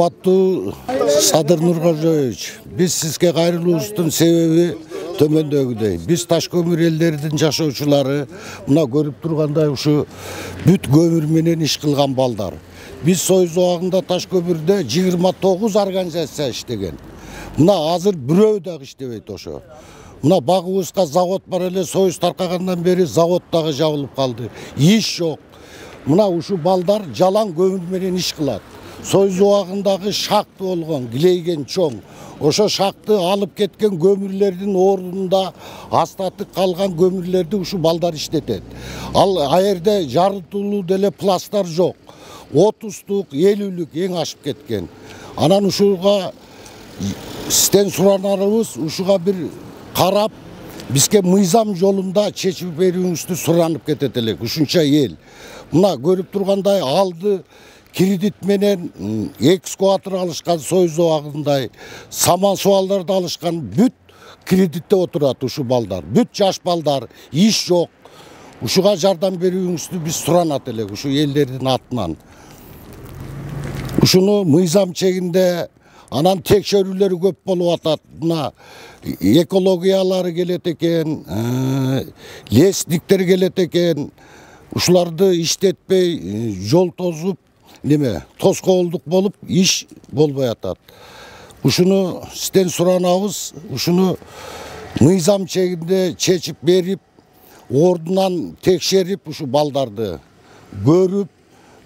Урматтуу Садыр Нуркожоевич, биз сизге кайрылуубуздун себеби төмөндөгүдөй. Биз таш көмүр элдердин жашоочулары мына көрүп тургандай ушу бүт көмүр менен иш кылган балдар. Биз Союз убагында таш көмүрдө 29 организация иштеген. Мына азыр бирөө дагы иштебейт ошо. Мына багыбызга завод бар эле, Союз таркагандан бери завод дагы жабылып калды. Иш жок. Мына ушу балдар жалаң көмүр менен иш кылат. Союз убагындагы шакты болгон, килейген чоң. Ошо шакты алып кеткен көмүрлөрдүн ордунда астатып калган көмүрлөрдү ушу балдар иштетет. Ал жерде жарытылуу деле пласттар жок. 30-лук, 50-лүк эң ашып кеткен. Анан ушуга сизден суранарыбыз, ушуга бир карап, бизге мыйзам жолунда чечип берүүңүздү суранып кетет элек. Ушунча эл. Мына көрүп тургандай алды кредит менен экскаватор алышкан, Союз убагындай саман суалдарды алышкан, бүт кредитте отурат ушу балдар. Бүт жаш балдар, иш жок. Ушуга жардам берүүңүздү биз суранат элек ушу элдердин атынан. Ушуну мыйзам чегинде анан текшерүүлөр көп болуп атат. Мына экологиялары келет экен, лесниктер келет экен. Ушуларды иштетпей жол тозуп, тоскоолдук болуп, иш болбой атат. Ушуну сизден суранабыз, ушуну мыйзам чегинде чечип берип, ордунан текшерип, ушу балдарды көрүп,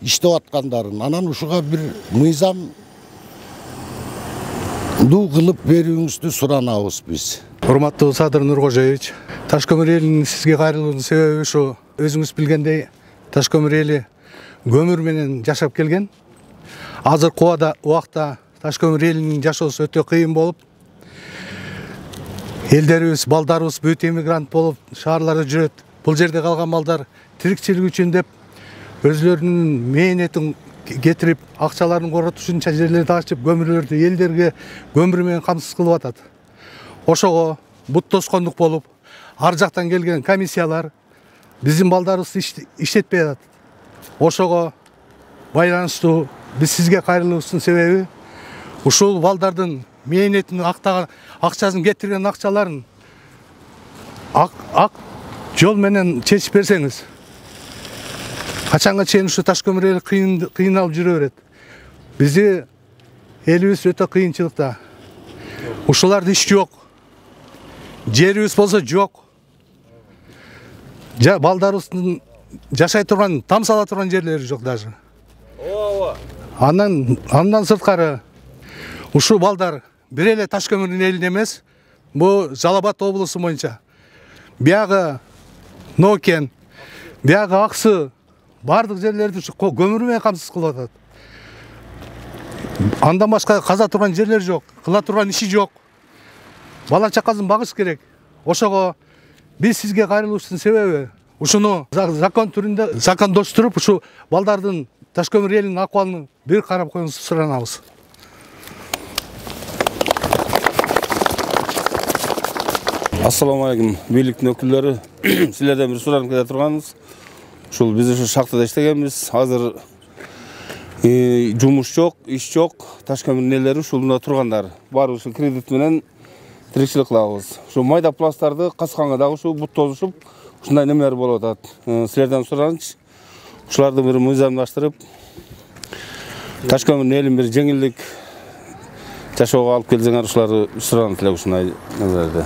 иштеп аткандарын. Анан ушуга бир мыйзам кылып берүүңүздү суранабыз биз. Урматтуу Садыр Нуркожоевич, таш көмүр элинин сизге кайрылуунун себеби ушу өзүңүз билгендей, таш көмүр эли көмүр менен жашап келген. Азыркы убакта таш көмүр элинин жашоосу өтө кыйын болуп, элдерибиз, балдарыбыз бүт эмигрант болуп шаарларда жүрөт. Бул жерде калган балдар тирикчилик үчүн деп өзлөрүнүн мээнетин кетирип, акчаларын коротушунча жерлерди ачып, көмүрлөрдү элдерге көмүр менен камсыз кылып атат. Ошого бут тоскондук болуп, ар жактан келген комиссиялар биздин балдарыбызды иштетпей атат. Ошого байланыштуу биз сизге кайрылуубуздун себеби ушул балдардын мээнетин актаган акчасын кетирген акчаларын ак жол менен чечип берсеңиз, качанга чейин ушу таш көмүр эли кыйналып жүрө берет. Бизди элибиз өтө кыйынчылыкта. Ушуларда иш жок. Жерибиз болсо жок. Балдарыбыздын жашай турган, там сала турган жерлери жок даже. Андан сырткары ушу балдар бир эле таш көмүрдүн элинде эмес, бу Жалал Абад облусу боюнча биягы Нокен, биягы Аксы, бардык жерлерди көмүр менен камсыз кылып атат. Андан башка каза турган жерлер жок, кыла турган иши жок. Бала чакасын багыш керек. Ошого биз сизге кайрылуубуздун себеби ушуну закон түрүндө закондоштуруп, ушу балдардын таш көмүр элинин акыбалын бир карап коюңузду суранабыз. Ассаламу алейкум, бийликтин өкүлдөрү. Силерден бир суранып кете турганыбыз. Ушул биз ушу шахтада иштегенбиз. Азыр жумуш жок, иш жок. Таш көмүрдүн элдери ушулда тургандар. Баары ушу кредит менен тирикчилик кылабыз. Ушу майда пласттарды касканга дагы ушу бут тозушуп, ушундай немелер болуп атат. Силерден суранычы, ушуларды бир мыйзамдаштырып, таш көмүрдүн элин бир жеңилдик жашоого алып келсеңер, ушуларды суранат элек ушундай нелерди.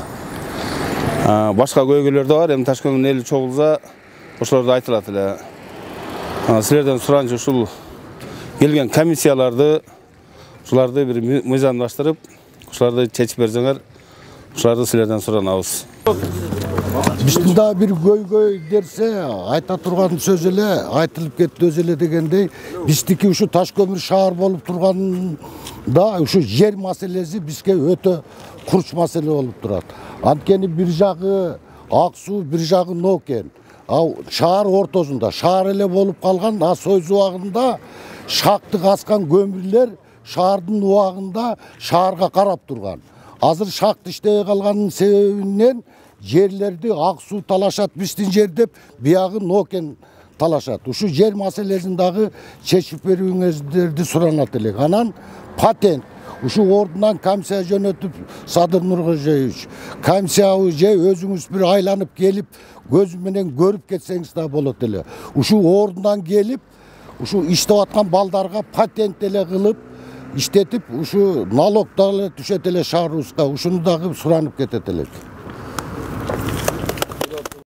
Башка көйгөйлөр да бар, эми таш көмүрдүн эли чогулса, ошолорду айтылат эле. Силерден суранычы ушул келген комиссияларды, ушуларды бир мыйзамдаштырып, ушуларды чечип берсеңер, ушуларды силерден суранабыз. Биздин да бир көйгөй дерсе, айта турган сөз эле, айтылып кетти өзү эле дегендей, биздики ушу таш көмүр шаар болуп турганда, ушу жер маселеси бизге өтө курч маселе болуп турат. Анткени бир жагы Аксуу, бир жагы Нокен. Шаар ортосунда, шаар эле болуп калган, Союз убагында шакты каскан көмүрлөр шаардын убагында шаарга карап турган. Азыр шакты иштебей калганын себебинен жерлерди Аксуу талашат биздин жер деп, биягы Нокен талашат. Ушу жер маселесин дагы чечип берүүңүздөрдү суранат элек. Анан патент. Ушу ордунан комиссия жөнөтүп Садыр Нуркожоевич, комиссияны же өзүңүз бир айланып келип көзү менен көрүп кетсеңиз да болот эле. Ушу ордунан келип, ушу иштеп аткан балдарга патент эле кылып иштетип, ушу налог дагы түшөт эле шаарыбызга, ушуну дагы суранып кетет элек.